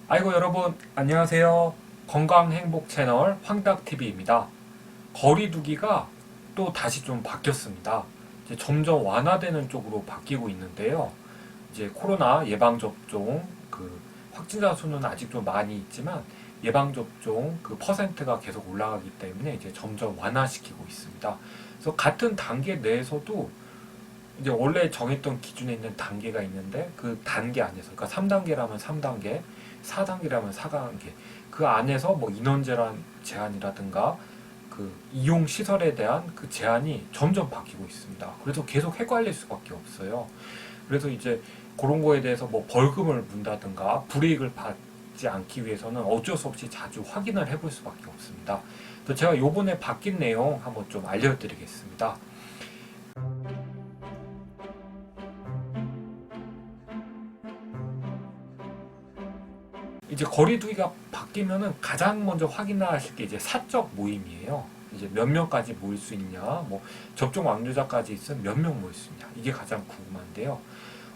아이고 여러분 안녕하세요. 건강행복 채널 황닭TV입니다. 거리두기가 또 다시 좀 바뀌었습니다. 이제 점점 완화되는 쪽으로 바뀌고 있는데요. 이제 코로나 예방접종 확진자 수는 아직 좀 많이 있지만 예방접종 퍼센트가 계속 올라가기 때문에 이제 점점 완화시키고 있습니다. 그래서 같은 단계 내에서도 이제 원래 정했던 기준에 있는 단계가 있는데 그 단계 안에서 그러니까 3단계라면 3단계, 4단계라면 4단계 그 안에서 뭐 인원 제한이라든가 이용 시설에 대한 그 제한이 점점 바뀌고 있습니다. 그래서 계속 헷갈릴 수밖에 없어요. 그래서 이제 그런 거에 대해서 뭐 벌금을 문다든가 불이익을 받지 않기 위해서는 어쩔 수 없이 자주 확인을 해볼 수밖에 없습니다. 그래서 제가 요번에 바뀐 내용 한번 좀 알려드리겠습니다. 이제 거리두기가 바뀌면은 가장 먼저 확인하실 게 이제 사적 모임이에요. 이제 몇 명까지 모일 수 있냐, 뭐 접종 완료자까지 있으면 몇 명 모일 수 있냐, 이게 가장 궁금한데요.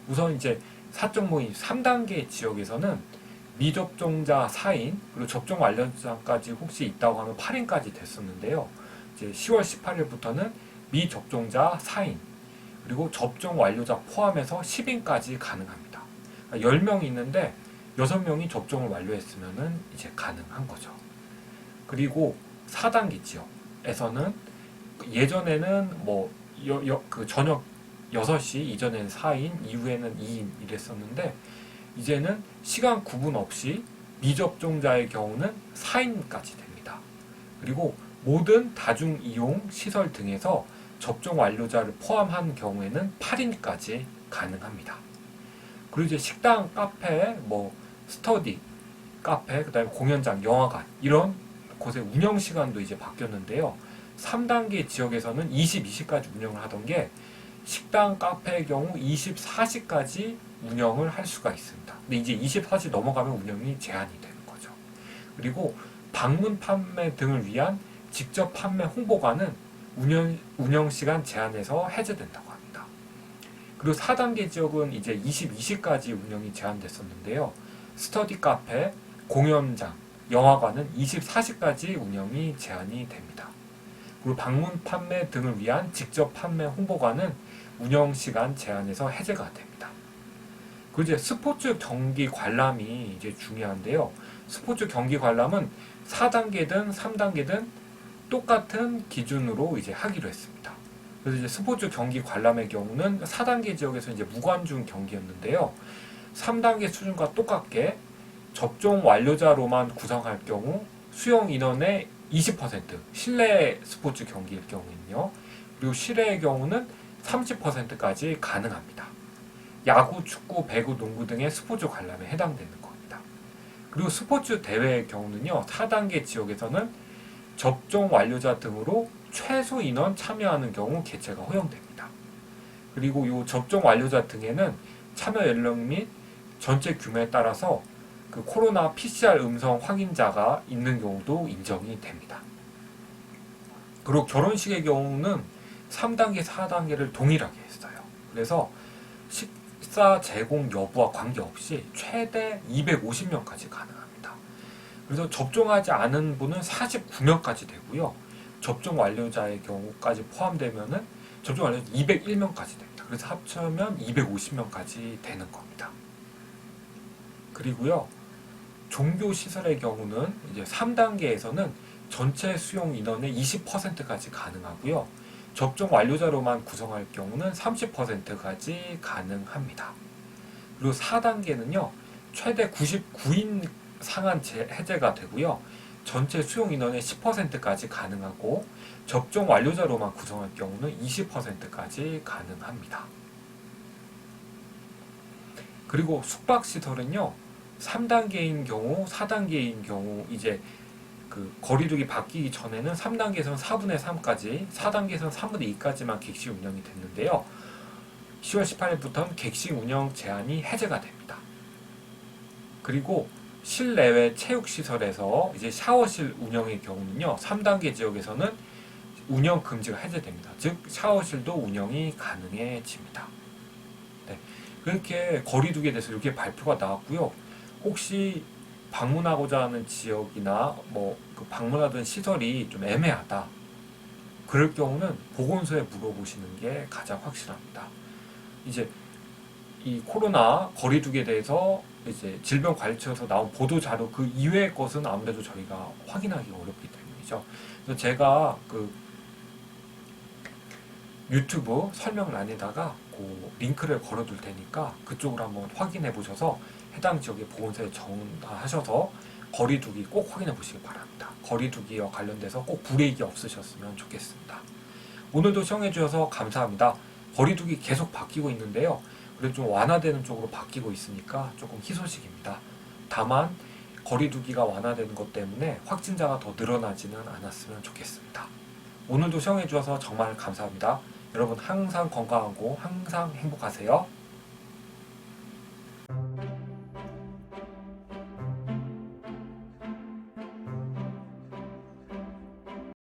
우선 이제 사적 모임 3단계 지역에서는 미접종자 4인, 그리고 접종 완료자까지 혹시 있다고 하면 8인까지 됐었는데요. 이제 10월 18일부터는 미접종자 4인, 그리고 접종 완료자 포함해서 10인까지 가능합니다. 그러니까 10명이 있는데 6명이 접종을 완료했으면 이제 가능한 거죠. 그리고 4단계 지역에서는 예전에는 저녁 6시 이전에는 4인, 이후에는 2인 이랬었는데 이제는 시간 구분 없이 미접종자의 경우는 4인까지 됩니다. 그리고 모든 다중이용 시설 등에서 접종 완료자를 포함한 경우에는 8인까지 가능합니다. 그리고 이제 식당, 카페, 스터디, 카페, 그 다음에 공연장, 영화관 이런 곳의 운영 시간도 이제 바뀌었는데요. 3단계 지역에서는 22시까지 운영을 하던 게 식당, 카페의 경우 24시까지 운영을 할 수가 있습니다. 근데 이제 24시 넘어가면 운영이 제한이 되는 거죠. 그리고 방문 판매 등을 위한 직접 판매 홍보관은 운영 시간 제한에서 해제된다고 합니다. 그리고 4단계 지역은 이제 22시까지 운영이 제한됐었는데요. 스터디 카페, 공연장, 영화관은 24시까지 운영이 제한이 됩니다. 그리고 방문 판매 등을 위한 직접 판매 홍보관은 운영 시간 제한에서 해제가 됩니다. 그리고 이제 스포츠 경기 관람이 이제 중요한데요. 스포츠 경기 관람은 4단계든 3단계든 똑같은 기준으로 이제 하기로 했습니다. 그래서 이제 스포츠 경기 관람의 경우는 4단계 지역에서 이제 무관중 경기였는데요. 3단계 수준과 똑같게 접종 완료자로만 구성할 경우 수용 인원의 20% 실내 스포츠 경기일 경우는요. 그리고 실외의 경우는 30%까지 가능합니다. 야구, 축구, 배구, 농구 등의 스포츠 관람에 해당되는 겁니다. 그리고 스포츠 대회의 경우는요. 4단계 지역에서는 접종 완료자 등으로 최소 인원 참여하는 경우 개최가 허용됩니다. 그리고 이 접종 완료자 등에는 참여 연령 및 전체 규모에 따라서 코로나 PCR 음성 확인자가 있는 경우도 인정이 됩니다. 그리고 결혼식의 경우는 3단계, 4단계를 동일하게 했어요. 그래서 식사 제공 여부와 관계없이 최대 250명까지 가능합니다. 그래서 접종하지 않은 분은 49명까지 되고요. 접종 완료자의 경우까지 포함되면은 접종 완료자 201명까지 됩니다. 그래서 합치면 250명까지 되는 겁니다. 그리고요, 종교시설의 경우는 이제 3단계에서는 전체 수용 인원의 20%까지 가능하고요. 접종 완료자로만 구성할 경우는 30%까지 가능합니다. 그리고 4단계는요, 최대 99인 상한 해제가 되고요. 전체 수용 인원의 10%까지 가능하고 접종 완료자로만 구성할 경우는 20%까지 가능합니다. 그리고 숙박시설은요, 3단계인 경우, 4단계인 경우 이제 거리두기 바뀌기 전에는 3단계에서는 4분의 3까지, 4단계에서는 3분의 2까지만 객실 운영이 됐는데요. 10월 18일부터는 객실 운영 제한이 해제가 됩니다. 그리고 실내외 체육시설에서 이제 샤워실 운영의 경우는요, 3단계 지역에서는 운영 금지가 해제됩니다. 즉, 샤워실도 운영이 가능해집니다. 네. 그렇게 거리두기에 대해서 이렇게 발표가 나왔고요. 혹시 방문하고자 하는 지역이나 뭐 그 방문하던 시설이 좀 애매하다. 그럴 경우는 보건소에 물어보시는 게 가장 확실합니다. 이제 이 코로나 거리두기에 대해서 이제 질병관리청에서 나온 보도 자료 그 이외의 것은 아무래도 저희가 확인하기 어렵기 때문이죠. 그래서 제가 그 유튜브 설명란에다가 그 링크를 걸어둘 테니까 그쪽으로 한번 확인해 보셔서 해당 지역의 보건소에 전화하셔서 거리두기 꼭 확인해 보시기 바랍니다. 거리두기와 관련돼서 꼭 불이익이 없으셨으면 좋겠습니다. 오늘도 시청해 주셔서 감사합니다. 거리두기 계속 바뀌고 있는데요. 그래도 좀 완화되는 쪽으로 바뀌고 있으니까 조금 희소식입니다. 다만 거리두기가 완화되는 것 때문에 확진자가 더 늘어나지는 않았으면 좋겠습니다. 오늘도 시청해 주셔서 정말 감사합니다. 여러분 항상 건강하고 항상 행복하세요.